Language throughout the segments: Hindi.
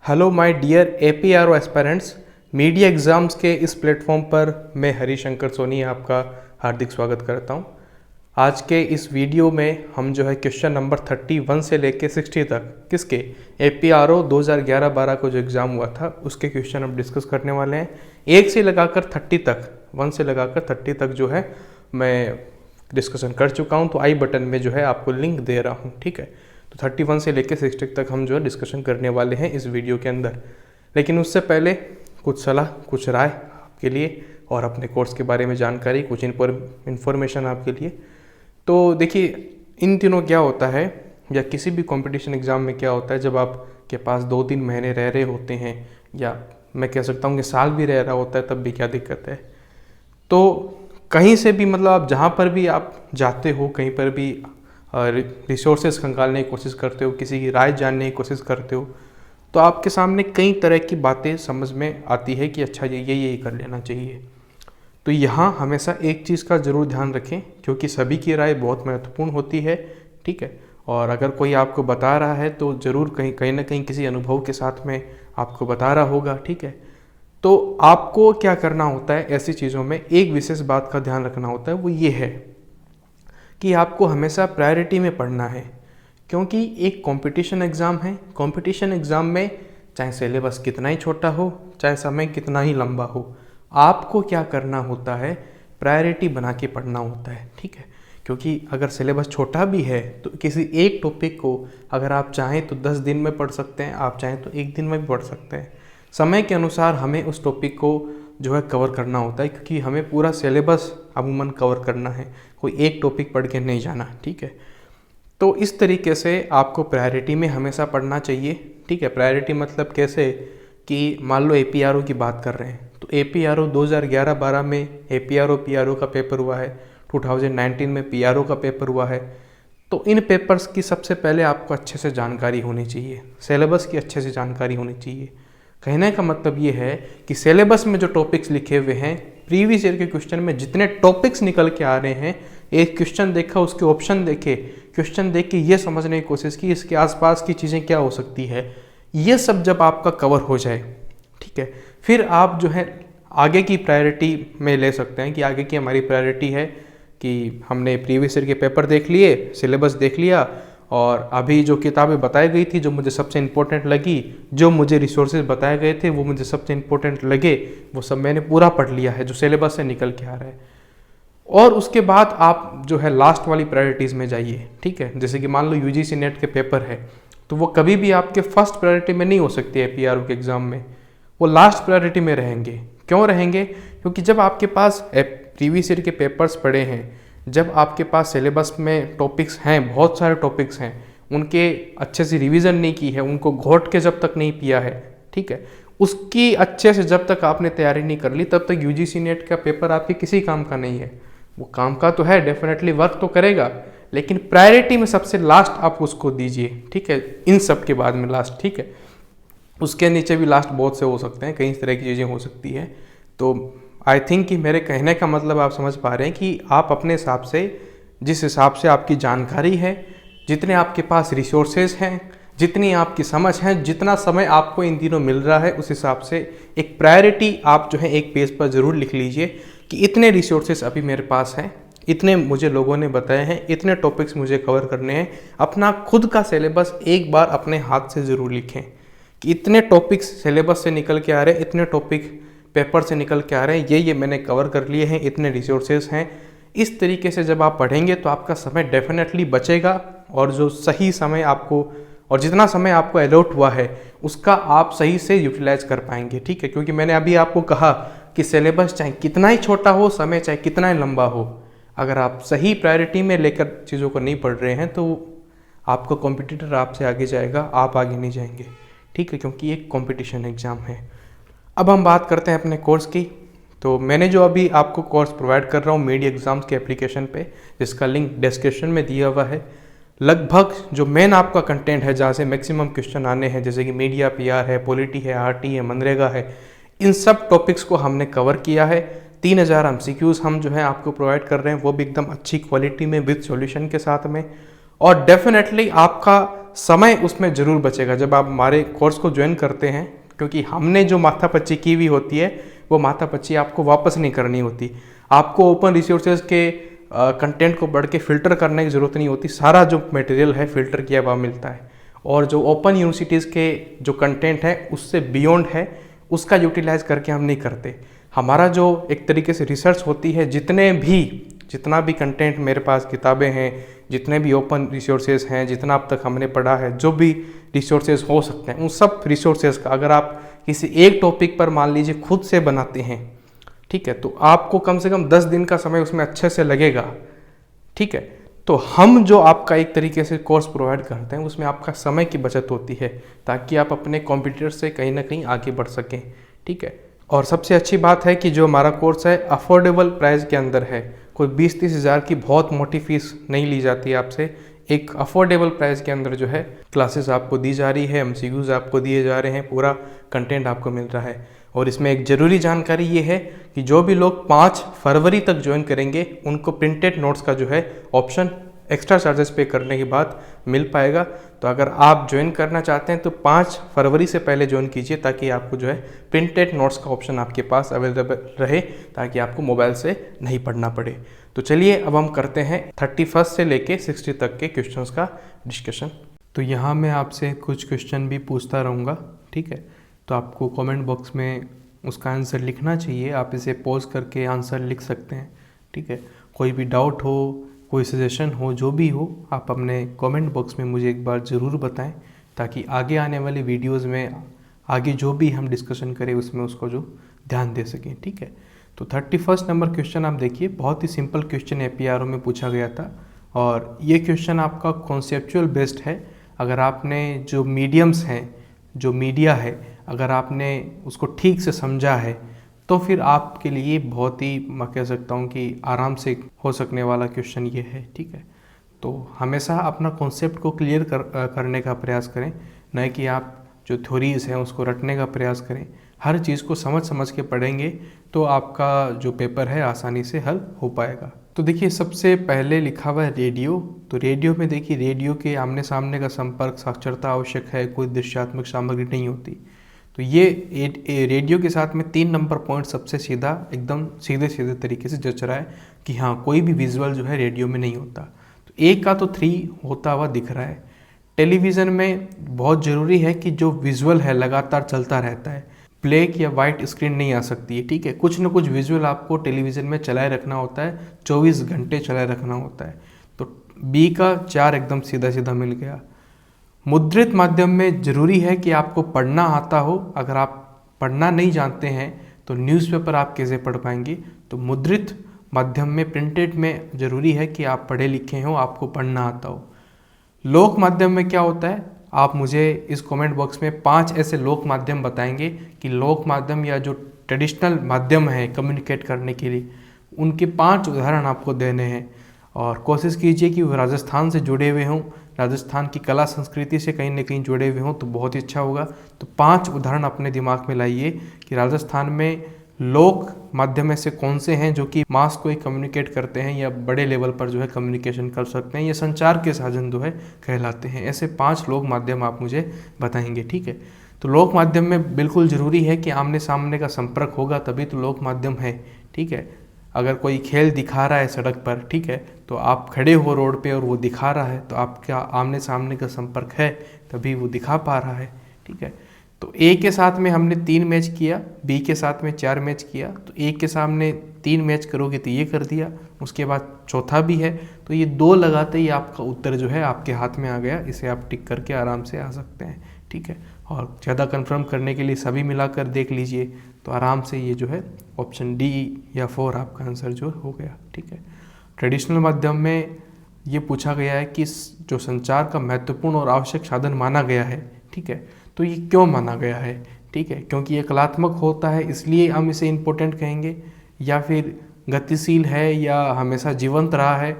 Hello my dear APRO aspirants. Media exams के इस प्लेटफॉर्म पर मैं हरिशंकर सोनी आपका हार्दिक स्वागत करता हूं। आज के इस वीडियो में हम जो है क्वेश्चन नंबर 31 से लेके 60 तक किसके APRO 2011-12 को जो एग्ज़ाम हुआ था उसके क्वेश्चन हम डिस्कस करने वाले हैं। 1 से लगाकर 30 तक 1 से लगाकर 30 तक जो है मैं डिस्कशन कर चुका हूं, तो आई बटन में जो है आपको लिंक दे रहा हूं, ठीक है। तो 31 से लेकर 60 तक हम जो है डिस्कशन करने वाले हैं इस वीडियो के अंदर। लेकिन उससे पहले कुछ सलाह, कुछ राय आपके लिए और अपने कोर्स के बारे में जानकारी, कुछ इन्फॉर्मेशन आपके लिए। तो देखिए, इन दिनों क्या होता है या किसी भी कंपटीशन एग्ज़ाम में क्या होता है, जब आपके पास 2-3 महीने रह रहे होते हैं या मैं कह सकता हूँ कि साल भी रह रहा होता है, तब भी क्या दिक्कत है। तो कहीं से भी मतलब आप जहाँ पर भी आप जाते हो, कहीं पर भी रिसोर्सेज खंगालने की कोशिश करते हो, किसी की राय जानने की कोशिश करते हो, तो आपके सामने कई तरह की बातें समझ में आती है कि अच्छा ये कर लेना चाहिए। तो यहाँ हमेशा एक चीज़ का ज़रूर ध्यान रखें, क्योंकि सभी की राय बहुत महत्वपूर्ण होती है, ठीक है। और अगर कोई आपको बता रहा है तो ज़रूर कहीं ना कहीं किसी अनुभव के साथ में आपको बता रहा होगा, ठीक है। तो आपको क्या करना होता है, ऐसी चीज़ों में एक विशेष बात का ध्यान रखना होता है, वो ये है कि आपको हमेशा प्रायोरिटी में पढ़ना है। क्योंकि एक कंपटीशन एग्ज़ाम है, कंपटीशन एग्ज़ाम में चाहे सिलेबस कितना ही छोटा हो, चाहे समय कितना ही लंबा हो, आपको क्या करना होता है, प्रायोरिटी बना के पढ़ना होता है, ठीक है। क्योंकि अगर सिलेबस छोटा भी है तो किसी एक टॉपिक को अगर आप चाहें तो 10 दिन में पढ़ सकते हैं, आप चाहें तो 1 दिन में भी पढ़ सकते हैं। समय के अनुसार हमें उस टॉपिक को जो है कवर करना होता है, क्योंकि हमें पूरा सिलेबस अमूमन कवर करना है, कोई एक टॉपिक पढ़ के नहीं जाना, ठीक है। तो इस तरीके से आपको प्रायोरिटी में हमेशा पढ़ना चाहिए, ठीक है। प्रायोरिटी मतलब कैसे कि मान लो APRO की बात कर रहे हैं, तो APRO 2011-12 में APRO PRO का पेपर हुआ है, 2019 में PRO का पेपर हुआ है। तो इन पेपर्स की सबसे पहले आपको अच्छे से जानकारी होनी चाहिए, सिलेबस की अच्छे से जानकारी होनी चाहिए। कहने का मतलब ये है कि सिलेबस में जो टॉपिक्स लिखे हुए हैं, प्रीवियस ईयर के क्वेश्चन में जितने टॉपिक्स निकल के आ रहे हैं, एक क्वेश्चन देखा, उसके ऑप्शन देखे, क्वेश्चन देख के ये समझने की कोशिश की इसके आसपास की चीज़ें क्या हो सकती है, ये सब जब आपका कवर हो जाए, ठीक है, फिर आप जो है आगे की प्रायोरिटी में ले सकते हैं कि आगे की हमारी प्रायोरिटी है कि हमने प्रीवियस ईयर के पेपर देख लिए, सिलेबस देख लिया, और अभी जो किताबें बताई गई थी, जो मुझे सबसे इम्पोर्टेंट लगी, जो मुझे रिसोर्सेज बताए गए थे, वो मुझे सबसे इम्पोर्टेंट लगे, वो सब मैंने पूरा पढ़ लिया है जो सिलेबस से निकल के आ रहा है। और उसके बाद आप जो है लास्ट वाली प्रायोरिटीज़ में जाइए, ठीक है। जैसे कि मान लो UGC नेट के पेपर है, तो वो कभी भी आपके फर्स्ट प्रायोरिटी में नहीं हो सकती है APRO के एग्ज़ाम में, वो लास्ट प्रायोरिटी में रहेंगे। क्यों रहेंगे? क्योंकि जब आपके पास प्रीवियस ईयर के पेपर्स पड़े हैं, जब आपके पास सिलेबस में टॉपिक्स हैं, बहुत सारे टॉपिक्स हैं, उनके अच्छे से रिवीजन नहीं की है, उनको घोट के जब तक नहीं पिया है, ठीक है, उसकी अच्छे से जब तक आपने तैयारी नहीं कर ली, तब तक UGC नेट का पेपर आपके किसी काम का नहीं है। वो काम का तो है, डेफिनेटली वर्क तो करेगा, लेकिन प्रायोरिटी में सबसे लास्ट आप उसको दीजिए, ठीक है, इन सब के बाद में लास्ट, ठीक है। उसके नीचे भी लास्ट बहुत से हो सकते हैं, कई तरह की चीज़ें हो सकती है। तो आई थिंक कि मेरे कहने का मतलब आप समझ पा रहे हैं कि आप अपने हिसाब से, जिस हिसाब से आपकी जानकारी है, जितने आपके पास रिसोर्सेज हैं, जितनी आपकी समझ है, जितना समय आपको इन दिनों मिल रहा है, उस हिसाब से एक प्रायोरिटी आप जो है एक पेज पर ज़रूर लिख लीजिए कि इतने रिसोर्सेज अभी मेरे पास हैं, इतने मुझे लोगों ने बताए हैं, इतने टॉपिक्स मुझे कवर करने हैं। अपना खुद का सिलेबस एक बार अपने हाथ से ज़रूर लिखें कि इतने टॉपिक्स सिलेबस से निकल के आ रहे हैं, इतने टॉपिक पेपर से निकल के आ रहे हैं, ये मैंने कवर कर लिए हैं, इतने रिसोर्सेज हैं। इस तरीके से जब आप पढ़ेंगे तो आपका समय डेफिनेटली बचेगा, और जो सही समय आपको और जितना समय आपको अलॉट हुआ है उसका आप सही से यूटिलाइज कर पाएंगे, ठीक है। क्योंकि मैंने अभी आपको कहा कि सिलेबस चाहे कितना ही छोटा हो, समय चाहे कितना ही लंबा हो, अगर आप सही प्रायोरिटी में लेकर चीज़ों को नहीं पढ़ रहे हैं तो आपका कॉम्पिटिटर आपसे आगे जाएगा, आप आगे नहीं जाएंगे, ठीक है, क्योंकि एक कॉम्पिटिशन एग्ज़ाम है। अब हम बात करते हैं अपने कोर्स की। तो मैंने जो अभी आपको कोर्स प्रोवाइड कर रहा हूँ मीडिया एग्ज़ाम्स के एप्लीकेशन पे, जिसका लिंक डिस्क्रिप्शन में दिया हुआ है, लगभग जो मेन आपका कंटेंट है, जहाँ से मैक्सिमम क्वेश्चन आने हैं, जैसे कि मीडिया PR है, पॉलिटी है, RT है, मनरेगा है, इन सब टॉपिक्स को हमने कवर किया है। 3000 MCQs हम जो है आपको प्रोवाइड कर रहे हैं, वो भी एकदम अच्छी क्वालिटी में विद सॉल्यूशन के साथ में। और डेफिनेटली आपका समय उसमें ज़रूर बचेगा जब आप हमारे कोर्स को ज्वाइन करते हैं, क्योंकि हमने जो माथापच्ची की हुई होती है वो माथापच्ची आपको वापस नहीं करनी होती। आपको ओपन रिसोर्सेज के कंटेंट को बढ़ के फ़िल्टर करने की ज़रूरत नहीं होती। सारा जो मटेरियल है फ़िल्टर किया हुआ मिलता है, और जो ओपन यूनिवर्सिटीज़ के जो कंटेंट है उससे बियॉन्ड है, उसका यूटिलाइज करके हम नहीं करते। हमारा जो एक तरीके से रिसर्च होती है, जितना भी कंटेंट मेरे पास किताबें हैं, जितने भी ओपन रिसोर्सेज हैं, जितना अब तक हमने पढ़ा है, जो भी रिसोर्सेज हो सकते हैं, उन सब रिसोर्सेज का अगर आप किसी एक टॉपिक पर मान लीजिए खुद से बनाते हैं, ठीक है, तो आपको कम से कम 10 दिन का समय उसमें अच्छे से लगेगा। ठीक है, तो हम जो आपका एक तरीके से कोर्स प्रोवाइड करते हैं उसमें आपका समय की बचत होती है, ताकि आप अपने कॉम्पिटिटर से कहीं ना कहीं आगे बढ़ सकें। ठीक है, और सबसे अच्छी बात है कि जो हमारा कोर्स है अफोर्डेबल प्राइस के अंदर है। कोई 20-30 हज़ार की बहुत मोटी फीस नहीं ली जाती है आपसे। एक अफोर्डेबल प्राइस के अंदर जो है क्लासेस आपको दी जा रही है, एमसीक्यूज आपको दिए जा रहे हैं, पूरा कंटेंट आपको मिल रहा है। और इसमें एक ज़रूरी जानकारी ये है कि जो भी लोग 5 फरवरी तक ज्वाइन करेंगे उनको प्रिंटेड नोट्स का जो है ऑप्शन एक्स्ट्रा चार्जेस पे करने के बाद मिल पाएगा। तो अगर आप ज्वाइन करना चाहते हैं तो 5 फरवरी से पहले ज्वाइन कीजिए, ताकि आपको जो है प्रिंटेड नोट्स का ऑप्शन आपके पास अवेलेबल रहे, ताकि आपको मोबाइल से नहीं पढ़ना पड़े। तो चलिए अब हम करते हैं 31 से लेके 60 तक के क्वेश्चंस का डिस्कशन। तो यहाँ मैं आपसे कुछ क्वेश्चन भी पूछता रहूँगा, ठीक है, तो आपको कमेंट बॉक्स में उसका आंसर लिखना चाहिए। आप इसे पॉज करके आंसर लिख सकते हैं। ठीक है, कोई भी डाउट हो, कोई सजेशन हो, जो भी हो, आप अपने कमेंट बॉक्स में मुझे एक बार ज़रूर बताएं, ताकि आगे आने वाली वीडियोस में आगे जो भी हम डिस्कशन करें उसमें उसको जो ध्यान दे सकें। ठीक है, तो 31 नंबर क्वेश्चन आप देखिए, बहुत ही सिंपल क्वेश्चन APRO में पूछा गया था, और ये क्वेश्चन आपका कॉन्सेप्चुअल बेस्ड है। अगर आपने जो मीडियम्स हैं, जो मीडिया है, अगर आपने उसको ठीक से समझा है तो फिर आपके लिए बहुत ही, मैं कह सकता हूँ कि आराम से हो सकने वाला क्वेश्चन ये है। ठीक है, तो हमेशा अपना कॉन्सेप्ट को क्लियर करने का प्रयास करें, न कि आप जो थ्योरीज हैं उसको रटने का प्रयास करें। हर चीज़ को समझ समझ के पढ़ेंगे तो आपका जो पेपर है आसानी से हल हो पाएगा। तो देखिए, सबसे पहले लिखा हुआ है रेडियो। तो रेडियो में देखिए, रेडियो के आमने सामने का संपर्क साक्षरता आवश्यक है, कोई दृश्यात्मक सामग्री नहीं होती। तो ये रेडियो के साथ में 3 नंबर पॉइंट सबसे सीधा, एकदम सीधे सीधे तरीके से जच रहा है कि हाँ, कोई भी विजुअल जो है रेडियो में नहीं होता। तो एक का तो 3 होता हुआ दिख रहा है। टेलीविज़न में बहुत ज़रूरी है कि जो विजुअल है लगातार चलता रहता है, ब्लैक या वाइट स्क्रीन नहीं आ सकती है। ठीक है, कुछ ना कुछ विजुअल आपको टेलीविज़न में चलाए रखना होता है, 24 घंटे चलाए रखना होता है। तो बी का 4 एकदम सीधा सीधा मिल गया। मुद्रित माध्यम में ज़रूरी है कि आपको पढ़ना आता हो। अगर आप पढ़ना नहीं जानते हैं तो न्यूज़पेपर आप कैसे पढ़ पाएंगे। तो मुद्रित माध्यम में, प्रिंटेड में ज़रूरी है कि आप पढ़े लिखे हो, आपको पढ़ना आता हो। लोक माध्यम में क्या होता है, आप मुझे इस कमेंट बॉक्स में 5 ऐसे लोक माध्यम बताएंगे कि लोक माध्यम या जो ट्रेडिशनल माध्यम है कम्युनिकेट करने के लिए, उनके 5 उदाहरण आपको देने हैं। और कोशिश कीजिए कि वो राजस्थान से जुड़े हुए हों, राजस्थान की कला संस्कृति से कहीं ना कहीं जुड़े हुए हों, तो बहुत ही अच्छा होगा। तो 5 उदाहरण अपने दिमाग में लाइए कि राजस्थान में लोक माध्यम ऐसे कौन से हैं जो कि मास को ही कम्युनिकेट करते हैं या बड़े लेवल पर जो है कम्युनिकेशन कर सकते हैं, ये संचार के साधन जो है कहलाते हैं। ऐसे 5 लोक माध्यम आप मुझे बताएंगे। ठीक है, तो लोक माध्यम में बिल्कुल ज़रूरी है कि आमने सामने का संपर्क होगा, तभी तो लोक माध्यम है। ठीक है, अगर कोई खेल दिखा रहा है सड़क पर, ठीक है, तो आप खड़े हो रोड पे और वो दिखा रहा है, तो आपका आमने सामने का संपर्क है, तभी वो दिखा पा रहा है। ठीक है, तो ए के साथ में हमने 3 मैच किया, बी के साथ में 4 मैच किया। तो ए के सामने 3 मैच करोगे तो ये कर दिया, उसके बाद चौथा भी है, तो ये 2 लगाते ही आपका उत्तर जो है आपके हाथ में आ गया। इसे आप टिक करके आराम से आ सकते हैं। ठीक है, और ज़्यादा कंफर्म करने के लिए सभी मिलाकर देख लीजिए, तो आराम से ये जो है ऑप्शन डी या 4 आपका आंसर जो हो गया। ठीक है, ट्रेडिशनल माध्यम में ये पूछा गया है कि जो संचार का महत्वपूर्ण और आवश्यक साधन माना गया है। ठीक है, तो ये क्यों माना गया है? ठीक है, क्योंकि ये कलात्मक होता है इसलिए हम इसे इम्पोर्टेंट कहेंगे, या फिर गतिशील है या हमेशा जीवंत रहा है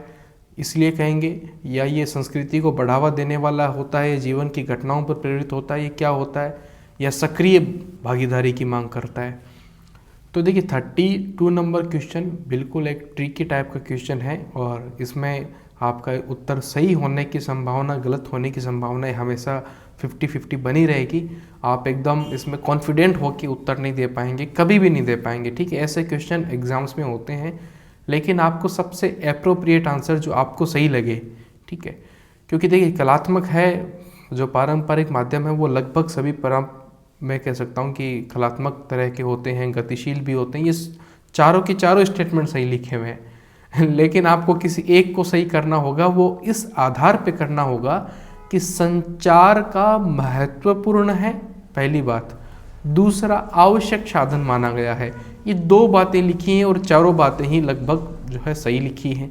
इसलिए कहेंगे, या ये संस्कृति को बढ़ावा देने वाला होता है, जीवन की घटनाओं पर प्रेरित होता है, ये क्या होता है, या सक्रिय भागीदारी की मांग करता है। तो देखिए 32 नंबर क्वेश्चन बिल्कुल एक ट्रिकी टाइप का क्वेश्चन है, और इसमें आपका उत्तर सही होने की संभावना, गलत होने की संभावना हमेशा 50-50 बनी रहेगी। आप एकदम इसमें कॉन्फिडेंट हो कि उत्तर नहीं दे पाएंगे, कभी भी नहीं दे पाएंगे, ठीक है। ऐसे क्वेश्चन एग्जाम्स में होते हैं, लेकिन आपको सबसे अप्रोप्रिएट आंसर जो आपको सही लगे, ठीक है। क्योंकि देखिए कलात्मक है, जो पारंपरिक माध्यम है वो लगभग सभी मैं कह सकता हूँ कि कलात्मक तरह के होते हैं, गतिशील भी होते हैं। ये चारों के चारों स्टेटमेंट सही लिखे हुए हैं लेकिन आपको किसी एक को सही करना होगा। वो इस आधार पे करना होगा कि संचार का महत्वपूर्ण है, पहली बात। दूसरा, आवश्यक साधन माना गया है। ये दो बातें लिखी हैं और चारों बातें ही लगभग जो है सही लिखी हैं।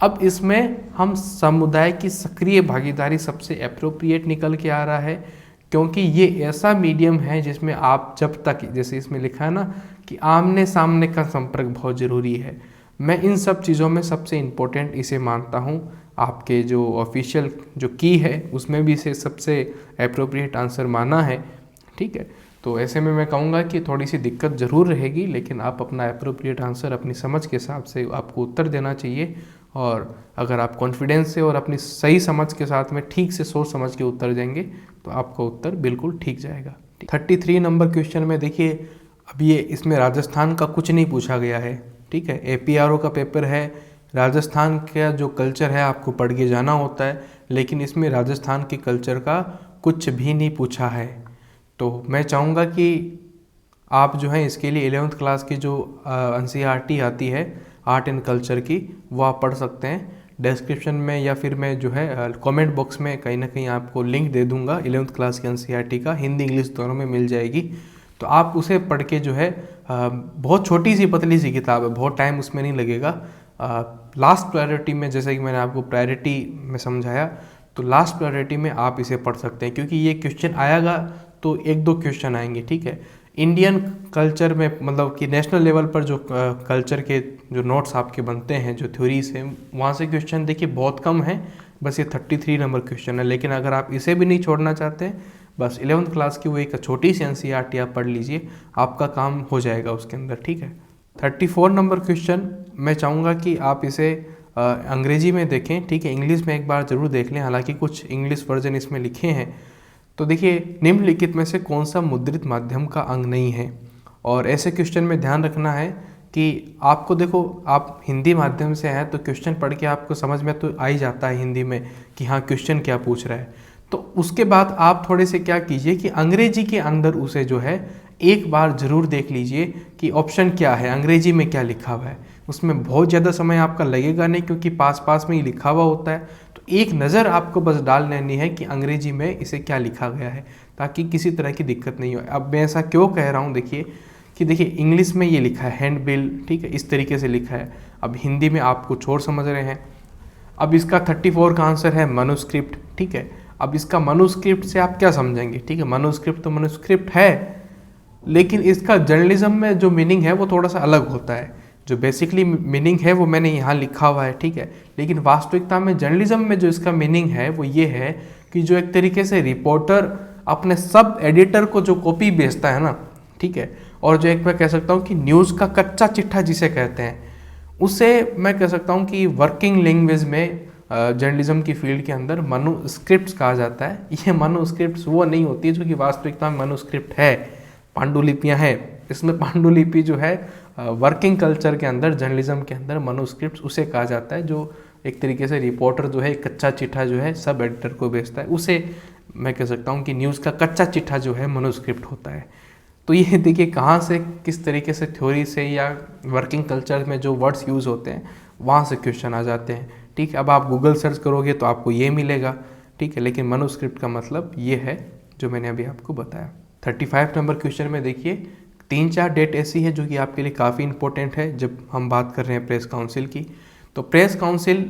अब इसमें हम समुदाय की सक्रिय भागीदारी सबसे एप्रोप्रिएट निकल के आ रहा है, क्योंकि ये ऐसा मीडियम है जिसमें आप जब तक, जैसे इसमें लिखा है ना कि आमने सामने का संपर्क बहुत ज़रूरी है। मैं इन सब चीज़ों में सबसे इम्पोर्टेंट इसे मानता हूँ। आपके जो ऑफिशियल जो की है उसमें भी इसे सबसे एप्रोप्रिएट आंसर माना है, ठीक है। तो ऐसे में मैं कहूँगा कि थोड़ी सी दिक्कत ज़रूर रहेगी, लेकिन आप अपना एप्रोप्रिएट आंसर अपनी समझ के हिसाब से आपको उत्तर देना चाहिए। और अगर आप कॉन्फिडेंस से और अपनी सही समझ के साथ में ठीक से सोच समझ के उत्तर देंगे तो आपका उत्तर बिल्कुल ठीक जाएगा। 33 नंबर क्वेश्चन में देखिए, अब ये इसमें राजस्थान का कुछ नहीं पूछा गया है, ठीक है। APRO का पेपर है, राजस्थान का जो कल्चर है आपको पढ़ के जाना होता है, लेकिन इसमें राजस्थान के कल्चर का कुछ भी नहीं पूछा है। तो मैं चाहूँगा कि आप जो है इसके लिए 11th क्लास की जो NCERT आती है आर्ट एंड कल्चर की, वो आप पढ़ सकते हैं। डिस्क्रिप्शन में या फिर मैं जो है कमेंट बॉक्स में कहीं ना कहीं आपको लिंक दे दूंगा 11th क्लास की NCERT का, हिंदी इंग्लिश दोनों में मिल जाएगी। तो आप उसे पढ़ के जो है, बहुत छोटी सी पतली सी किताब है, बहुत टाइम उसमें नहीं लगेगा। लास्ट प्रायोरिटी में, जैसे कि मैंने आपको प्रायोरिटी में समझाया, तो लास्ट प्रायोरिटी में आप इसे पढ़ सकते हैं, क्योंकि ये क्वेश्चन आएगा तो 1-2 क्वेश्चन आएंगे, ठीक है। इंडियन कल्चर में मतलब कि नेशनल लेवल पर जो कल्चर के जो नोट्स आपके बनते हैं, जो थ्योरीज हैं, वहाँ से क्वेश्चन देखिए बहुत कम है, बस ये 33 नंबर क्वेश्चन है। लेकिन अगर आप इसे भी नहीं छोड़ना चाहते, बस 11th क्लास की वो एक छोटी सी NCERT आप पढ़ लीजिए, आपका काम हो जाएगा उसके अंदर, ठीक है। 34 नंबर क्वेश्चन मैं चाहूँगा कि आप इसे अंग्रेजी में देखें, ठीक है। इंग्लिश में एक बार ज़रूर देख लें, हालांकि कुछ इंग्लिश वर्जन इसमें लिखे हैं। तो देखिए, निम्नलिखित में से कौन सा मुद्रित माध्यम का अंग नहीं है। और ऐसे क्वेश्चन में ध्यान रखना है कि आपको, देखो आप हिंदी माध्यम से हैं तो क्वेश्चन पढ़ के आपको समझ में तो आ ही जाता है हिंदी में कि हाँ क्वेश्चन क्या पूछ रहा है। तो उसके बाद आप थोड़े से क्या कीजिए कि अंग्रेजी के अंदर उसे जो है एक बार ज़रूर देख लीजिए कि ऑप्शन क्या है, अंग्रेजी में क्या लिखा हुआ है। उसमें बहुत ज़्यादा समय आपका लगेगा नहीं, क्योंकि पास में ही लिखा हुआ होता है। तो एक नज़र आपको बस डाल लेनी है कि अंग्रेजी में इसे क्या लिखा गया है, ताकि किसी तरह की दिक्कत नहीं हो। अब मैं ऐसा क्यों कह रहा हूँ, देखिए कि देखिए इंग्लिश में ये लिखा है हैंडबिल, ठीक है, इस तरीके से लिखा है। अब हिंदी में आप कुछ और समझ रहे हैं। अब इसका 34 का आंसर है मनुस्क्रिप्ट, ठीक है। अब इसका मनुस्क्रिप्ट से आप क्या समझेंगे, ठीक है। मनुस्क्रिप्ट तो मनुस्क्रिप्ट है, लेकिन इसका जर्नलिज्म में जो मीनिंग है वो थोड़ा सा अलग होता है। जो बेसिकली मीनिंग है वो मैंने यहाँ लिखा हुआ है, ठीक है। लेकिन वास्तविकता में जर्नलिज्म में जो इसका मीनिंग है वो ये है कि जो एक तरीके से रिपोर्टर अपने सब एडिटर को जो कॉपी भेजता है ना, ठीक है, और जो एक मैं कह सकता हूँ कि न्यूज़ का कच्चा चिट्ठा जिसे कहते हैं, उसे मैं कह सकता हूँ कि वर्किंग लैंग्वेज में जर्नलिज्म की फील्ड के अंदर मनुस्क्रिप्ट्स कहा जाता है। ये मनुस्क्रिप्ट्स वो नहीं होती है जो कि वास्तविकता में मनुस्क्रिप्ट है, पांडुलिपियाँ हैं। इसमें पांडुलिपि जो है वर्किंग कल्चर के अंदर, जर्नलिज्म के अंदर मनुस्क्रिप्ट्स उसे कहा जाता है जो एक तरीके से रिपोर्टर जो है एक कच्चा चिट्ठा जो है सब एडिटर को भेजता है, उसे मैं कह सकता हूँ कि न्यूज़ का कच्चा चिट्ठा जो है मनुस्क्रिप्ट होता है। तो ये देखिए कहाँ से, किस तरीके से थ्योरी से या वर्किंग कल्चर में जो वर्ड्स यूज़ होते हैं वहाँ से क्वेश्चन आ जाते हैं, ठीक है। अब आप गूगल सर्च करोगे तो आपको ये मिलेगा, ठीक है। लेकिन मनुस्क्रिप्ट का मतलब ये है जो मैंने अभी आपको बताया। 35 नंबर क्वेश्चन में देखिए 3-4 डेट ऐसी है जो कि आपके लिए काफ़ी इंपॉर्टेंट है जब हम बात कर रहे हैं प्रेस काउंसिल की। तो प्रेस काउंसिल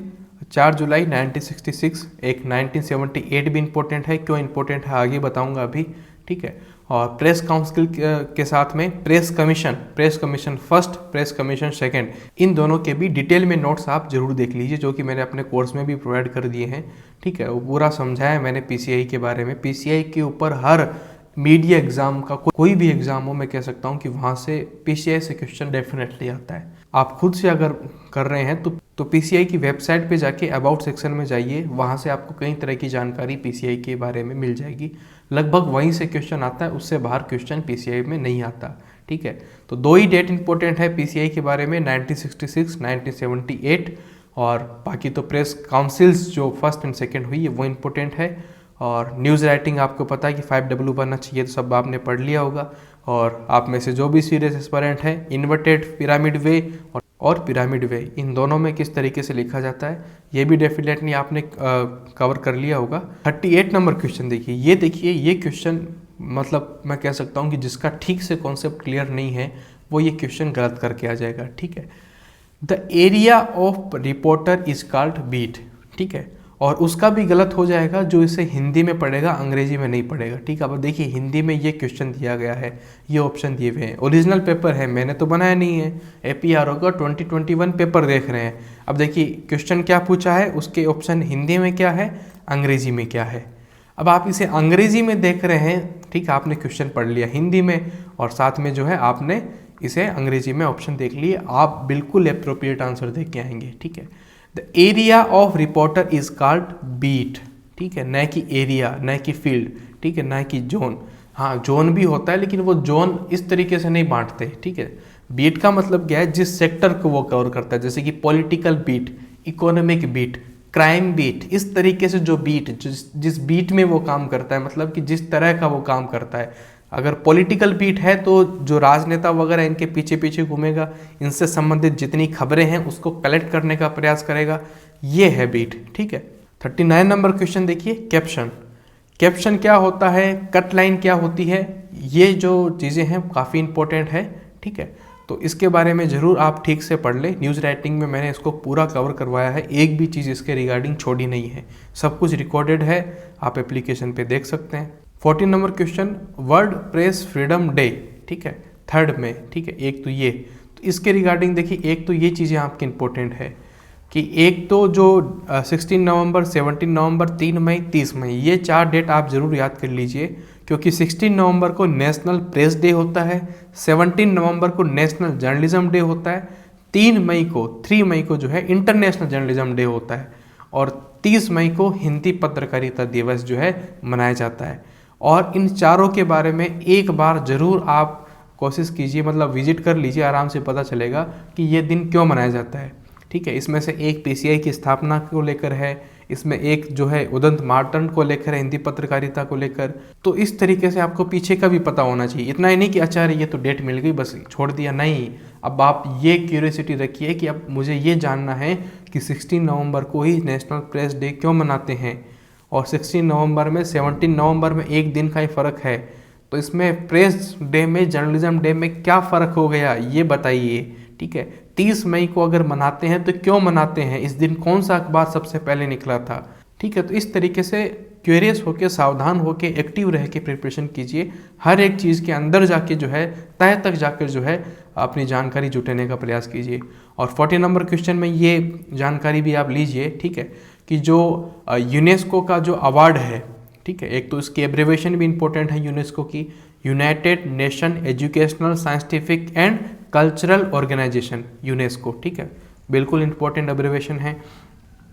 4 जुलाई 1966, एक 1978 भी इंपॉर्टेंट है। क्यों इंपॉर्टेंट है आगे बताऊंगा अभी, ठीक है। और प्रेस काउंसिल के साथ में press commission first, press commission second, इन दोनों के भी डिटेल में नोट्स आप जरूर देख लीजिए, जो कि मैंने अपने कोर्स में भी प्रोवाइड कर दिए हैं, ठीक है। वो पूरा समझाया मैंने PCI के बारे में। PCI के ऊपर हर मीडिया एग्जाम का कोई भी एग्जाम हो, मैं कह सकता हूँ कि वहाँ से PCI से क्वेश्चन डेफिनेटली आता है। आप खुद से अगर कर रहे हैं तो पीसीआई की वेबसाइट पे जाके अबाउट सेक्शन में जाइए, वहाँ से आपको कई तरह की जानकारी पीसीआई के बारे में मिल जाएगी। लगभग वहीं से क्वेश्चन आता है, उससे बाहर क्वेश्चन पीसीआई में नहीं आता। ठीक है, तो 2 ही डेट इंपॉर्टेंट है पीसीआई के बारे में, 1966, 1978, और बाकी तो प्रेस काउंसिल्स जो फर्स्ट एंड सेकेंड हुई है वो इम्पोर्टेंट है। और न्यूज़ राइटिंग आपको पता है कि 5W बनना चाहिए, तो सब आपने पढ़ लिया होगा। और आप में से जो भी सीरियस एस्पिरेंट है, इन्वर्टेड पिरामिड वे और पिरामिड वे, इन दोनों में किस तरीके से लिखा जाता है ये भी डेफिनेटली आपने कवर कर लिया होगा। 38 नंबर क्वेश्चन देखिए, ये क्वेश्चन मतलब मैं कह सकता हूँ कि जिसका ठीक से कॉन्सेप्ट क्लियर नहीं है वो ये क्वेश्चन गलत करके आ जाएगा। ठीक है, the area of reporter is called beat. ठीक है, और उसका भी गलत हो जाएगा जो इसे हिंदी में पढ़ेगा, अंग्रेजी में नहीं पढ़ेगा। ठीक है, अब देखिए हिंदी में ये क्वेश्चन दिया गया है, ये ऑप्शन दिए हुए हैं, ओरिजिनल पेपर है, मैंने तो बनाया नहीं है, APRO का 2021 पेपर देख रहे हैं। अब देखिए क्वेश्चन क्या पूछा है, उसके ऑप्शन हिंदी में क्या है, अंग्रेजी में क्या है। अब आप इसे अंग्रेजी में देख रहे हैं, ठीक है, आपने क्वेश्चन पढ़ लिया हिंदी में और साथ में जो है आपने इसे अंग्रेजी में ऑप्शन देख लिए, आप बिल्कुल एप्रोप्रिएट आंसर दे के आएंगे। ठीक है, the area of reporter is called beat. ठीक है, न कि एरिया, न कि फील्ड, ठीक है, न कि जोन। हाँ, जोन भी होता है लेकिन वो जोन इस तरीके से नहीं बांटते। ठीक है, बीट का मतलब क्या है, जिस सेक्टर को वो कवर करता है, जैसे कि political beat, economic beat, crime beat, इस तरीके से जो बीट, जिस बीट में वो काम करता है, मतलब कि जिस तरह का वो काम करता है। अगर पॉलिटिकल बीट है तो जो राजनेता वगैरह इनके पीछे पीछे घूमेगा, इनसे संबंधित जितनी खबरें हैं उसको कलेक्ट करने का प्रयास करेगा, ये है बीट। ठीक है, 39 नंबर क्वेश्चन देखिए, कैप्शन। कैप्शन क्या होता है, कट लाइन क्या होती है, ये जो चीज़ें हैं काफ़ी इंपॉर्टेंट है। ठीक है, तो इसके बारे में ज़रूर आप ठीक से पढ़ लें। न्यूज़ राइटिंग में मैंने इसको पूरा कवर करवाया है, एक भी चीज़ इसके रिगार्डिंग छोड़ी नहीं है, सब कुछ रिकॉर्डेड है, आप एप्लीकेशन पे देख सकते हैं। 14 number question, world press freedom day. ठीक है, 3 में। ठीक है, एक तो ये, तो इसके रिगार्डिंग देखिए, एक तो ये चीज़ें आपकी इंपॉर्टेंट है कि एक तो जो 16 नवंबर, 17 नवंबर, 3 मई, 30 मई, ये 4 डेट आप ज़रूर याद कर लीजिए, क्योंकि 16 नवंबर को नेशनल प्रेस डे होता है, 17 नवंबर को नेशनल जर्नलिज्म डे होता है, 3 मई को जो है इंटरनेशनल जर्नलिज्म डे होता है, और 30 मई को हिंदी पत्रकारिता दिवस जो है मनाया जाता है। और इन चारों के बारे में एक बार ज़रूर आप कोशिश कीजिए, मतलब विजिट कर लीजिए, आराम से पता चलेगा कि ये दिन क्यों मनाया जाता है। ठीक है, इसमें से एक पीसीआई की स्थापना को लेकर है, इसमें एक जो है उदंत मार्तंड को लेकर है, हिंदी पत्रकारिता को लेकर। तो इस तरीके से आपको पीछे का भी पता होना चाहिए, इतना ही नहीं कि अच्छा ये तो डेट मिल गई बस छोड़ दिया, नहीं। अब आप ये क्यूरियोसिटी रखिए कि अब मुझे ये जानना है कि 16 नवंबर को ही नेशनल प्रेस डे क्यों मनाते हैं, और 16 नवंबर में 17 नवंबर में एक दिन का ही फ़र्क है, तो इसमें प्रेस डे में, जर्नलिज्म डे में क्या फ़र्क हो गया, ये बताइए। ठीक है, 30 मई को अगर मनाते हैं तो क्यों मनाते हैं, इस दिन कौन सा अखबार सबसे पहले निकला था। ठीक है, तो इस तरीके से क्यूरियस होकर, सावधान होकर, एक्टिव रह के प्रिपरेशन कीजिए, हर एक चीज़ के अंदर जाके जो है, तह तक जाकर जो है अपनी जानकारी जुटाने का प्रयास कीजिए। और 40 नंबर क्वेश्चन में ये जानकारी भी आप लीजिए। ठीक है, कि जो यूनेस्को का जो अवार्ड है, ठीक है, एक तो इसकी एब्रीविएशन भी इंपॉर्टेंट है यूनेस्को की, united nation educational, scientific and cultural organisation, UNESCO. ठीक है, बिल्कुल इंपॉर्टेंट एब्रीविएशन है।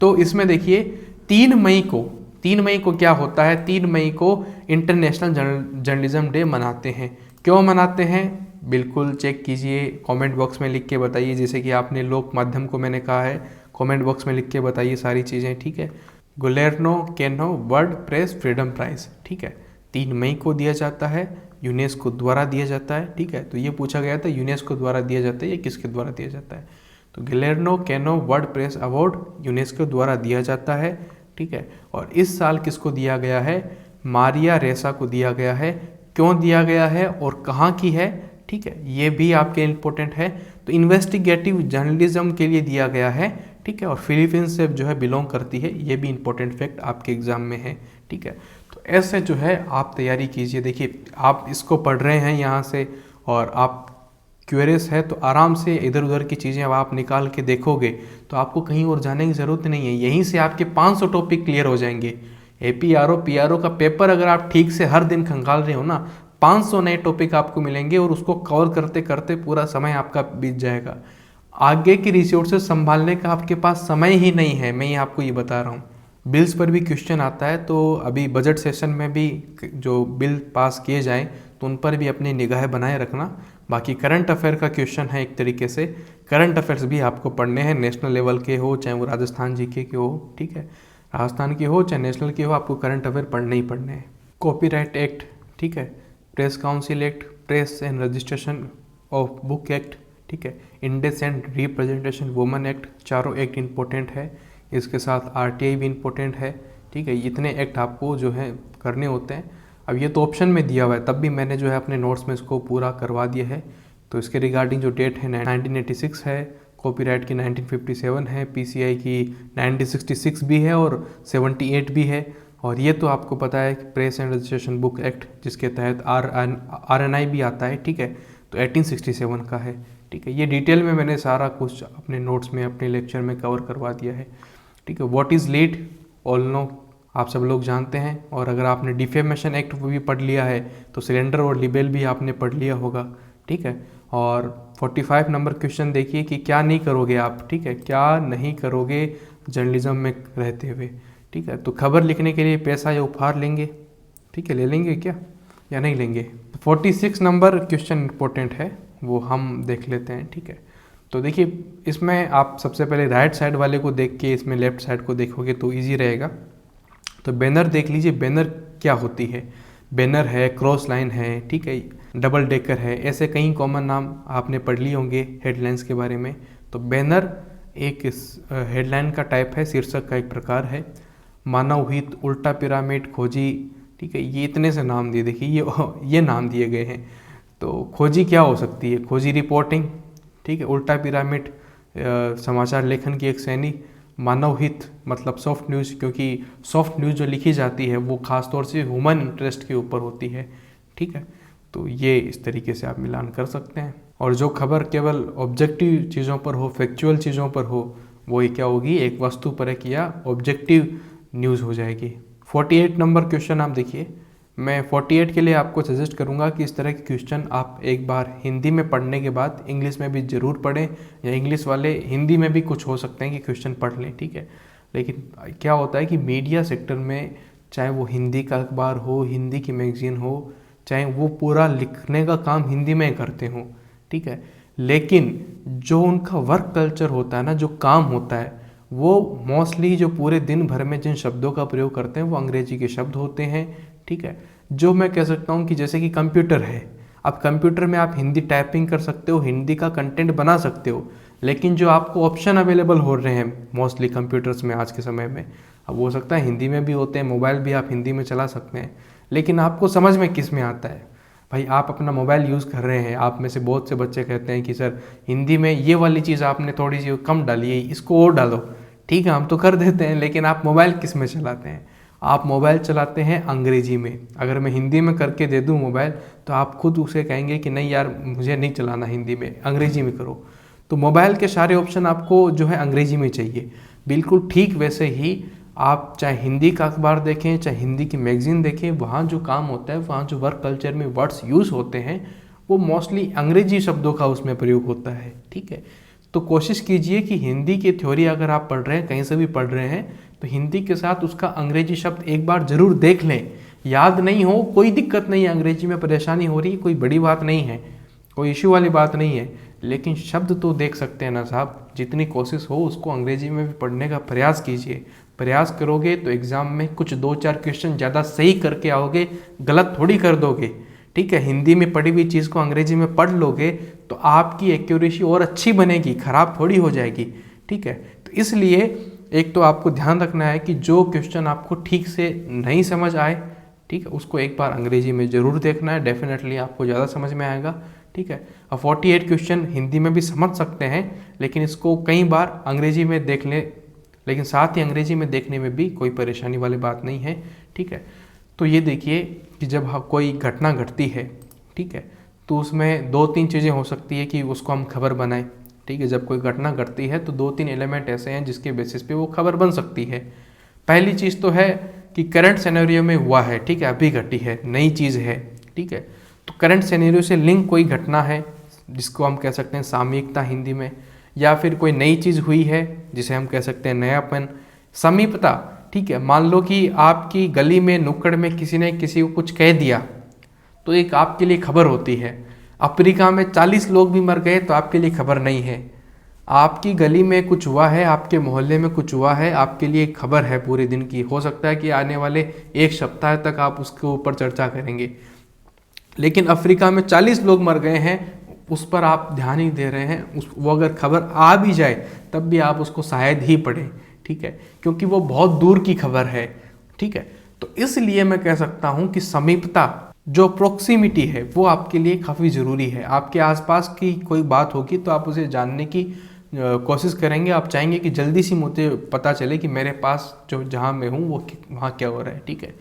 तो इसमें देखिए 3 मई को क्या होता है, 3 मई को इंटरनेशनल जर्नलिज्म डे मनाते हैं। क्यों मनाते हैं, बिल्कुल चेक कीजिए, कमेंट बॉक्स में लिख के बताइए, जैसे कि आपने लोक माध्यम को मैंने कहा है, कमेंट बॉक्स में लिख के बताइए सारी चीज़ें। ठीक है, Guillermo Cano world press freedom prize, ठीक है, 3 मई को दिया जाता है, यूनेस्को द्वारा दिया जाता है। ठीक है, तो ये पूछा गया था यूनेस्को द्वारा दिया जाता है या किसके द्वारा दिया जाता है, तो Guillermo Cano world press award UNESCO द्वारा दिया जाता है। ठीक है, और इस साल किसको दिया गया है, मारिया रेसा को दिया गया है। क्यों दिया गया है और कहाँ की है, ठीक है, ये भी आपके इम्पोर्टेंट है। तो इन्वेस्टिगेटिव जर्नलिज्म के लिए दिया गया है। ठीक है, और फिलीपींस से जो है बिलोंग करती है, ये भी इंपॉर्टेंट फैक्ट आपके एग्जाम में है। ठीक है, तो ऐसे जो है आप तैयारी कीजिए। देखिए आप इसको पढ़ रहे हैं यहाँ से और आप क्यूरियस है तो आराम से इधर उधर की चीज़ें अब आप निकाल के देखोगे तो आपको कहीं और जाने की ज़रूरत नहीं है, यहीं से आपके 500 टॉपिक क्लियर हो जाएंगे। APRO PRO का पेपर अगर आप ठीक से हर दिन खंगाल रहे हो ना, 500 नए टॉपिक आपको मिलेंगे और उसको कवर करते करते पूरा समय आपका बीत जाएगा। आगे की रिसोर्सेज संभालने का आपके पास समय ही नहीं है, मैं ये आपको ये बता रहा हूँ। बिल्स पर भी क्वेश्चन आता है, तो अभी बजट सेशन में भी जो बिल पास किए जाएं तो उन पर भी अपनी निगाह बनाए रखना। बाकी करंट अफेयर का क्वेश्चन है, एक तरीके से करंट अफेयर्स भी आपको पढ़ने हैं, नेशनल लेवल के हो चाहे वो राजस्थान जीके के हो, ठीक है, राजस्थान के हो चाहे नेशनल के हो, आपको करंट अफेयर पढ़ने ही पढ़ने हैं। कॉपीराइट एक्ट, ठीक है, press council act, press and registration of book act, ठीक है, index and representation women act, चारों एक्ट इंपॉर्टेंट है। इसके साथ आरटीआई भी इंपॉर्टेंट है, ठीक है। इतने एक्ट आपको जो है करने होते हैं। अब ये तो ऑप्शन में दिया हुआ है, तब भी मैंने जो है अपने नोट्स में इसको पूरा करवा दिया है। तो इसके रिगार्डिंग जो डेट है 1986 है, कॉपीराइट की 1957 है, पीसीआई की 1966 भी है और 78 भी है। और ये तो आपको पता है press and registration book act, जिसके तहत आरएनआई भी आता है, ठीक है, तो 1867 का है, ठीक है। ये डिटेल में मैंने सारा कुछ अपने नोट्स में अपने लेक्चर में कवर करवा दिया है, ठीक है। What is lead, all know, आप सब लोग जानते हैं। और अगर आपने डिफेमेशन एक्ट भी पढ़ लिया है तो सिलेंडर और लिबेल भी आपने पढ़ लिया होगा, ठीक है। और 45 नंबर क्वेश्चन देखिए कि क्या नहीं करोगे आप, ठीक है, क्या नहीं करोगे जर्नलिज्म में रहते हुए, ठीक है। तो खबर लिखने के लिए पैसा या उपहार लेंगे, ठीक है, ले लेंगे क्या या नहीं लेंगे। 46 नंबर क्वेश्चन इंपॉर्टेंट है, वो हम देख लेते हैं, ठीक है। तो देखिए इसमें आप सबसे पहले राइट साइड वाले को देख के इसमें लेफ्ट साइड को देखोगे तो इजी रहेगा। तो बैनर देख लीजिए, बैनर क्या होती है। बैनर है, क्रॉस लाइन है, ठीक है, डबल डेकर है, ऐसे कई कॉमन नाम आपने पढ़ लिए होंगे हेडलाइंस के बारे में। तो बैनर एक हेडलाइन का टाइप है, शीर्षक का एक प्रकार है। मानव हित, उल्टा पिरामिड, खोजी, ठीक है, ये इतने से नाम दिए, देखिए ये नाम दिए गए हैं। तो खोजी क्या हो सकती है, खोजी रिपोर्टिंग, ठीक है, उल्टा पिरामिड समाचार लेखन की एक श्रेणी, मानव हित मतलब सॉफ्ट न्यूज़, क्योंकि सॉफ्ट न्यूज़ जो लिखी जाती है वो खासतौर से ह्यूमन इंटरेस्ट के ऊपर होती है, ठीक है। तो ये इस तरीके से आप मिलान कर सकते हैं। और जो खबर केवल ऑब्जेक्टिव चीज़ों पर हो, फैक्चुअल चीज़ों पर हो, वो क्या होगी, एक वस्तु परक या ऑब्जेक्टिव न्यूज़ हो जाएगी। 48 नंबर क्वेश्चन आप देखिए, मैं 48 के लिए आपको सजेस्ट करूंगा कि इस तरह के क्वेश्चन आप एक बार हिंदी में पढ़ने के बाद इंग्लिश में भी ज़रूर पढ़ें, या इंग्लिश वाले हिंदी में भी कुछ हो सकते हैं कि क्वेश्चन पढ़ लें, ठीक है। लेकिन क्या होता है कि मीडिया सेक्टर में, चाहे वो हिंदी का अखबार हो, हिंदी की मैगजीन हो, चाहे वो पूरा लिखने का काम हिंदी में करते हों, ठीक है, लेकिन जो उनका वर्क कल्चर होता है ना, जो काम होता है, वो मोस्टली जो पूरे दिन भर में जिन शब्दों का प्रयोग करते हैं वो अंग्रेजी के शब्द होते हैं, ठीक है। जो मैं कह सकता हूँ कि जैसे कि कंप्यूटर है, अब कंप्यूटर में आप हिंदी टाइपिंग कर सकते हो, हिंदी का कंटेंट बना सकते हो, लेकिन जो आपको ऑप्शन अवेलेबल हो रहे हैं मोस्टली कंप्यूटर्स में आज के समय में, अब हो सकता है हिंदी में भी होते हैं, मोबाइल भी आप हिंदी में चला सकते हैं, लेकिन आपको समझ में किस में आता है। भाई आप अपना मोबाइल यूज़ कर रहे हैं, आप में से बहुत से बच्चे कहते हैं कि सर हिंदी में ये वाली चीज़ आपने थोड़ी सी कम डाली है, इसको और डालो, ठीक है, हम तो कर देते हैं, लेकिन आप मोबाइल किस में चलाते हैं, आप मोबाइल चलाते हैं अंग्रेजी में। अगर मैं हिंदी में करके दे दूं मोबाइल, तो आप खुद उसे कहेंगे कि नहीं यार मुझे नहीं चलाना हिंदी में, अंग्रेजी में करो। तो मोबाइल के सारे ऑप्शन आपको जो है अंग्रेजी में चाहिए। बिल्कुल ठीक वैसे ही आप चाहे हिंदी का अखबार देखें, चाहे हिंदी की मैगजीन देखें, वहाँ जो काम होता है, वहाँ जो वर्क कल्चर में वर्ड्स यूज़ होते हैं, वो मोस्टली अंग्रेजी शब्दों का उसमें प्रयोग होता है, ठीक है। तो कोशिश कीजिए कि हिंदी की थ्योरी अगर आप पढ़ रहे हैं, कहीं से भी पढ़ रहे हैं, तो हिंदी के साथ उसका अंग्रेजी शब्द एक बार ज़रूर देख लें। याद नहीं हो कोई दिक्कत नहीं है, अंग्रेजी में परेशानी हो रही है कोई बड़ी बात नहीं है, कोई इश्यू वाली बात नहीं है, लेकिन शब्द तो देख सकते हैं ना साहब। जितनी कोशिश हो उसको अंग्रेजी में भी पढ़ने का प्रयास कीजिए। प्रयास करोगे तो एग्ज़ाम में कुछ 2-4 क्वेश्चन ज़्यादा सही करके आओगे, गलत थोड़ी कर दोगे, ठीक है। हिंदी में पढ़ी हुई चीज़ को अंग्रेजी में पढ़ लोगे तो आपकी एक्यूरेसी और अच्छी बनेगी, ख़राब थोड़ी हो जाएगी, ठीक है। तो इसलिए एक तो आपको ध्यान रखना है कि जो क्वेश्चन आपको ठीक से नहीं समझ आए, ठीक है, उसको एक बार अंग्रेजी में ज़रूर देखना है, डेफिनेटली आपको ज़्यादा समझ में आएगा, ठीक है। अब 48 क्वेश्चन हिंदी में भी समझ सकते हैं, लेकिन इसको कई बार अंग्रेजी में देख लें, लेकिन साथ ही अंग्रेजी में देखने में भी कोई परेशानी वाली बात नहीं है, ठीक है। तो ये देखिए कि जब कोई घटना घटती है, ठीक है, तो उसमें 2-3 चीज़ें हो सकती है कि उसको हम खबर बनाएं, ठीक है। जब कोई घटना घटती है तो 2-3 एलिमेंट ऐसे हैं जिसके बेसिस पे वो खबर बन सकती है। पहली चीज़ तो है कि करंट सिनेरियो में हुआ है, ठीक है, अभी घटी है, नई चीज़ है, ठीक है। तो करंट सिनेरियो से लिंक कोई घटना है जिसको हम कह सकते हैं सामयिकता हिंदी में, या फिर कोई नई चीज़ हुई है जिसे हम कह सकते हैं नयापन। समीपता, ठीक है, मान लो कि आपकी गली में नुक्कड़ में किसी ने किसी को कुछ कह दिया तो एक आपके लिए खबर होती है। अफ्रीका में 40 लोग भी मर गए तो आपके लिए खबर नहीं है। आपकी गली में कुछ हुआ है, आपके मोहल्ले में कुछ हुआ है, आपके लिए एक खबर है पूरे दिन की। हो सकता है कि आने वाले एक सप्ताह तक आप उसके ऊपर चर्चा करेंगे, लेकिन अफ्रीका में 40 लोग मर गए हैं, उस पर आप ध्यान ही दे रहे हैं। वो अगर खबर आ भी जाए तब भी आप उसको शायद ही पढ़ें, ठीक है, क्योंकि वो बहुत दूर की खबर है, ठीक है। तो इसलिए मैं कह सकता हूं कि समीपता, जो प्रोक्सीमिटी है, वो आपके लिए काफ़ी ज़रूरी है। आपके आसपास की कोई बात होगी तो आप उसे जानने की कोशिश करेंगे, आप चाहेंगे कि जल्दी से मुझे पता चले कि मेरे पास जो जहाँ मैं हूँ वो वहाँ क्या हो रहा है, ठीक है।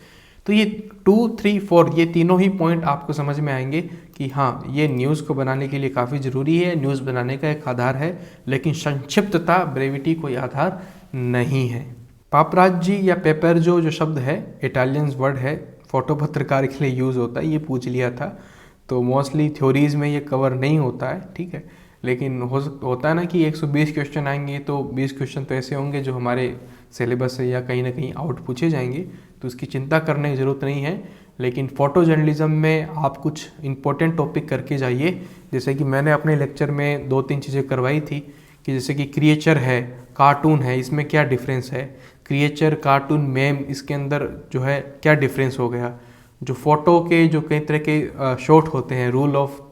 तो ये 2, 3, 4 ये तीनों ही पॉइंट आपको समझ में आएंगे कि हाँ, ये न्यूज़ को बनाने के लिए काफ़ी ज़रूरी है, न्यूज़ बनाने का एक आधार है, लेकिन संक्षिप्तता, ब्रेविटी कोई आधार नहीं है। पापराज़्ज़ी या पेपरजो जो शब्द है, इटालियंस वर्ड है, फोटो पत्रकार के लिए यूज़ होता है, ये पूछ लिया था। तो मोस्टली थ्योरीज़ में ये कवर नहीं होता है, ठीक है, लेकिन होता है ना कि 120 क्वेश्चन आएंगे तो 20 क्वेश्चन तो ऐसे होंगे जो हमारे सिलेबस से या कहीं ना कहीं आउट पूछे जाएंगे, तो उसकी चिंता करने की ज़रूरत नहीं है। लेकिन फ़ोटो जर्नलिज्म में आप कुछ इंपॉर्टेंट टॉपिक करके जाइए, जैसे कि मैंने अपने लेक्चर में 2-3 चीज़ें करवाई थी कि जैसे कि क्रिएचर है, कार्टून है, इसमें क्या डिफरेंस है, क्रिएचर, कार्टून, मेम, इसके अंदर जो है क्या डिफरेंस हो गया, जो फ़ोटो के जो कई तरह के शॉट होते हैं, रूल ऑफ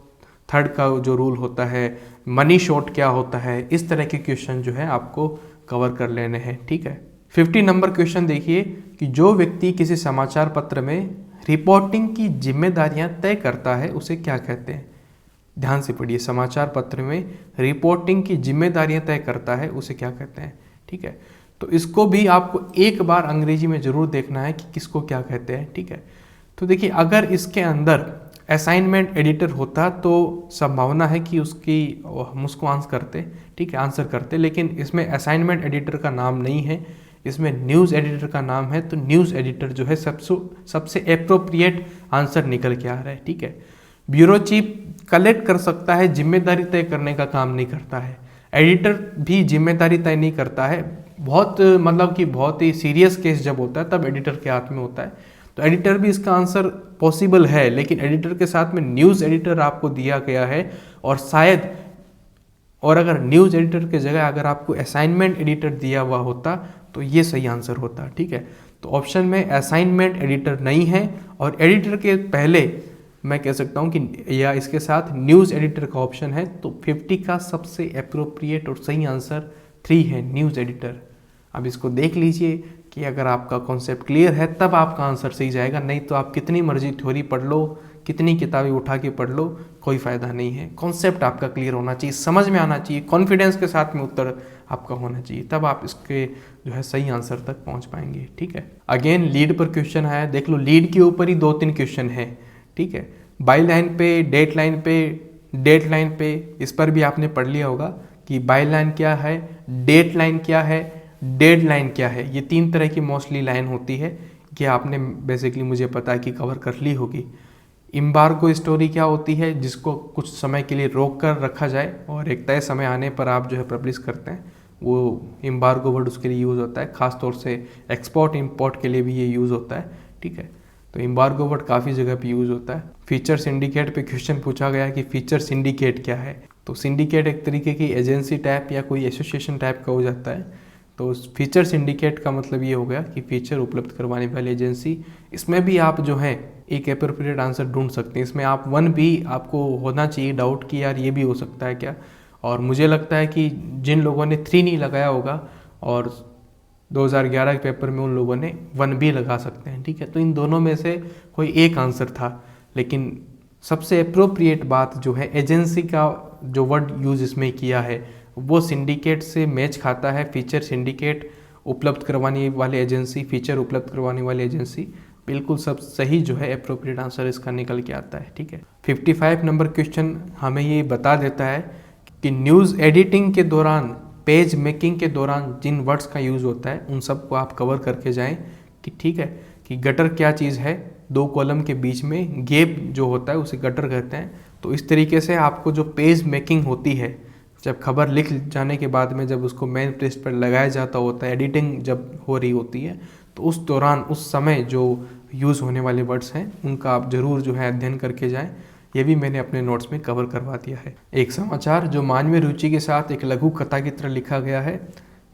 थर्ड का जो रूल होता है, मनी शॉट क्या होता है, इस तरह के क्वेश्चन जो है आपको कवर कर लेने हैं, ठीक है। 50 नंबर क्वेश्चन देखिए कि जो व्यक्ति किसी समाचार पत्र में रिपोर्टिंग की जिम्मेदारियां तय करता है उसे क्या कहते हैं। ध्यान से पढ़िए, समाचार पत्र में रिपोर्टिंग की जिम्मेदारियां तय करता है उसे क्या कहते हैं, ठीक है। तो इसको भी आपको एक बार अंग्रेजी में जरूर देखना है कि किसको क्या कहते हैं, ठीक है। तो देखिए, अगर इसके अंदर असाइनमेंट एडिटर होता तो संभावना है कि हम उसको आंसर करते, लेकिन इसमें असाइनमेंट एडिटर का नाम नहीं है, इसमें न्यूज़ एडिटर का नाम है। तो न्यूज़ एडिटर जो है सबसे एप्रोप्रिएट आंसर निकल के आ रहा है, ठीक है। ब्यूरो चीफ कलेक्ट कर सकता है, जिम्मेदारी तय करने का काम नहीं करता है। एडिटर भी जिम्मेदारी तय नहीं करता है। बहुत ही सीरियस केस जब होता है तब एडिटर के हाथ में होता है, तो एडिटर भी इसका आंसर पॉसिबल है, लेकिन एडिटर के साथ में न्यूज़ एडिटर आपको दिया गया है, और अगर न्यूज़ एडिटर के जगह अगर आपको असाइनमेंट एडिटर दिया हुआ होता तो ये सही आंसर होता, ठीक है। तो ऑप्शन में असाइनमेंट एडिटर नहीं है, और एडिटर के पहले मैं कह सकता हूँ कि या इसके साथ न्यूज़ एडिटर का ऑप्शन है। तो 50 का सबसे अप्रोप्रिएट और सही आंसर 3 है, न्यूज़ एडिटर। अब इसको देख लीजिए कि अगर आपका कॉन्सेप्ट क्लियर है तब आपका आंसर सही जाएगा, नहीं तो आप कितनी मर्जी थ्योरी पढ़ लो, कितनी किताबें उठा के पढ़ लो, कोई फ़ायदा नहीं है। कॉन्सेप्ट आपका क्लियर होना चाहिए, समझ में आना चाहिए, कॉन्फिडेंस के साथ में उत्तर आपका होना चाहिए, तब आप इसके जो है सही आंसर तक पहुंच पाएंगे, ठीक है। अगेन लीड पर क्वेश्चन आया, देख लो लीड के ऊपर ही 2-3 क्वेश्चन है, ठीक है। बाई लाइन पे, डेट लाइन पे, इस पर भी आपने पढ़ लिया होगा कि बाई लाइन क्या है, डेट लाइन क्या है, डेड लाइन क्या है। ये 3 तरह की मोस्टली लाइन होती है कि आपने बेसिकली, मुझे पता है कि कवर कर ली होगी। एम्बार्गो स्टोरी क्या होती है, जिसको कुछ समय के लिए रोक कर रखा जाए और एक तय समय आने पर आप जो है पब्लिश करते हैं, वो एम्बार्गो वर्ड उसके लिए यूज़ होता है। खास तौर से एक्सपोर्ट इंपोर्ट के लिए भी ये यूज़ होता है, ठीक है। तो एम्बार्गो वर्ड काफ़ी जगह पे यूज़ होता है। फीचर सिंडिकेट पे क्वेश्चन पूछा गया कि फीचर सिंडिकेट क्या है। तो सिंडिकेट एक तरीके की एजेंसी टाइप या कोई एसोसिएशन टाइप का हो जाता है। तो फीचर सिंडिकेट का मतलब ये हो गया कि फीचर उपलब्ध करवाने वाली एजेंसी। इसमें भी आप जो है एक एप्रोप्रिएट आंसर ढूंढ सकते हैं। इसमें आप 1 भी आपको होना चाहिए डाउट कि यार ये भी हो सकता है क्या, और मुझे लगता है कि जिन लोगों ने 3 नहीं लगाया होगा और 2011 के पेपर में उन लोगों ने 1 भी लगा सकते हैं, ठीक है। तो इन दोनों में से कोई एक आंसर था, लेकिन सबसे अप्रोप्रिएट बात जो है एजेंसी का जो वर्ड यूज इसमें किया है वो सिंडिकेट से मैच खाता है। फीचर सिंडिकेट उपलब्ध करवाने वाली एजेंसी, फीचर उपलब्ध करवाने वाली एजेंसी, बिल्कुल सब सही जो है अप्रोप्रिएट आंसर इसका निकल के आता है, ठीक है। 55 नंबर क्वेश्चन हमें ये बता देता है कि न्यूज़ एडिटिंग के दौरान, पेज मेकिंग के दौरान जिन वर्ड्स का यूज़ होता है उन सबको आप कवर करके जाएं कि ठीक है, कि गटर क्या चीज़ है, 2 कॉलम के बीच में गैप जो होता है उसे गटर कहते हैं। तो इस तरीके से आपको जो पेज मेकिंग होती है, जब खबर लिख जाने के बाद में जब उसको मेन पेज पर लगाया जाता होता है, एडिटिंग जब हो रही होती है, तो उस दौरान उस समय जो यूज़ होने वाले वर्ड्स हैं उनका आप ज़रूर जो है अध्ययन करके जाएं। ये भी मैंने अपने नोट्स में कवर करवा दिया है। एक समाचार जो मानवीय रुचि के साथ एक लघु कथा की तरह लिखा गया है,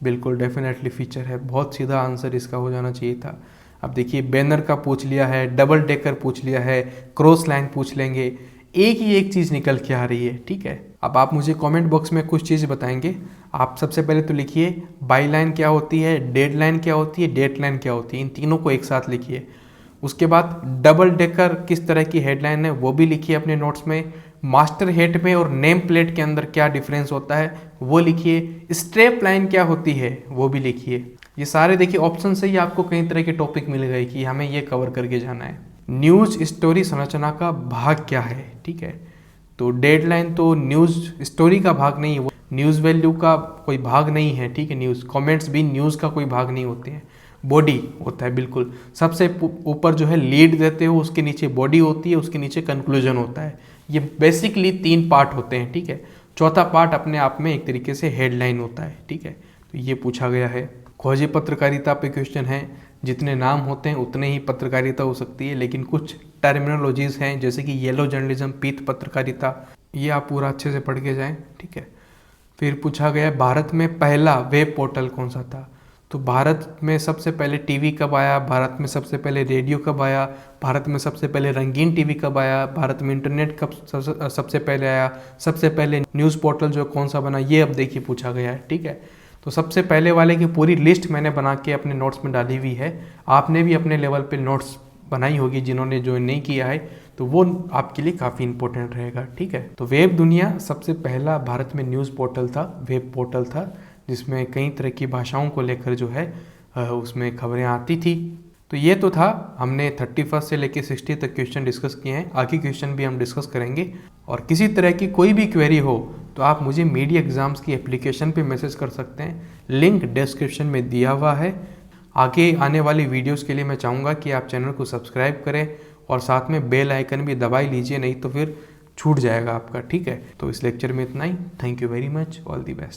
बिल्कुल डेफिनेटली फीचर है। बहुत सीधा आंसर इसका हो जाना चाहिए था। अब देखिए, बैनर का पूछ लिया है, डबल डेकर पूछ लिया है, क्रॉस लाइन पूछ लेंगे, एक ही एक चीज़ निकल के आ रही है। ठीक है, अब आप मुझे कमेंट बॉक्स में कुछ चीज़ बताएंगे। आप सबसे पहले तो लिखिए बाई लाइन क्या होती है, डेड लाइन क्या होती है, डेट लाइन क्या होती है, इन तीनों को एक साथ लिखिए। उसके बाद डबल डेकर किस तरह की हेडलाइन है वो भी लिखिए अपने नोट्स में। मास्टर हेड में और नेम प्लेट के अंदर क्या डिफरेंस होता है वो लिखिए। स्ट्रेप लाइन क्या होती है वो भी लिखिए। ये सारे देखिए ऑप्शन से ही आपको कई तरह के टॉपिक मिल गए कि हमें ये कवर करके जाना है। न्यूज़ स्टोरी संरचना का भाग क्या है, ठीक है, तो डेडलाइन तो न्यूज़ स्टोरी का भाग नहीं है, वो न्यूज़ वैल्यू का कोई भाग नहीं है। ठीक है, न्यूज़ कमेंट्स भी न्यूज़ का कोई भाग नहीं होते हैं। बॉडी होता है, बिल्कुल सबसे ऊपर जो है लीड देते हो, उसके नीचे बॉडी होती है, उसके नीचे कंक्लूजन होता है। ये बेसिकली 3 पार्ट होते हैं। ठीक है, चौथा पार्ट अपने आप में एक तरीके से हेडलाइन होता है। ठीक है, तो ये पूछा गया है। खोजी पत्रकारिता पे क्वेश्चन है, जितने नाम होते हैं उतने ही पत्रकारिता हो सकती है, लेकिन कुछ टर्मिनोलॉजीज हैं जैसे कि येलो जर्नलिज्म, पीत पत्रकारिता, ये आप पूरा अच्छे से पढ़ के जाएं। ठीक है, फिर पूछा गया भारत में पहला वेब पोर्टल कौन सा था, तो भारत में सबसे पहले टीवी कब आया, भारत में सबसे पहले रेडियो कब आया, भारत में सबसे पहले रंगीन टीवी कब आया, भारत में इंटरनेट कब सबसे पहले आया, सबसे पहले न्यूज़ पोर्टल जो कौन सा बना, ये अब देखिए पूछा गया है। ठीक है, तो सबसे पहले वाले की पूरी लिस्ट मैंने बना के अपने नोट्स में डाली हुई है। आपने भी अपने लेवल पे नोट्स बनाई होगी, जिन्होंने ज्वाइन नहीं किया है तो वो आपके लिए काफ़ी इंपॉर्टेंट रहेगा। ठीक है, तो वेब दुनिया सबसे पहला भारत में न्यूज़ पोर्टल था, वेब पोर्टल था, जिसमें कई तरह की भाषाओं को लेकर जो है उसमें खबरें आती थी। तो ये तो था, हमने 31 से लेकर 60 तक क्वेश्चन डिस्कस किए हैं। आगे क्वेश्चन भी हम डिस्कस करेंगे। और किसी तरह की कोई भी क्वेरी हो तो आप मुझे मीडिया एग्जाम्स की एप्लीकेशन पे मैसेज कर सकते हैं, लिंक डिस्क्रिप्शन में दिया हुआ है। आगे आने वाली वीडियोस के लिए मैं चाहूँगा कि आप चैनल को सब्सक्राइब करें और साथ में बेल आइकन भी दबा ही लीजिए, नहीं तो फिर छूट जाएगा आपका। ठीक है, तो इस लेक्चर में इतना ही। Thank you very much, all the best.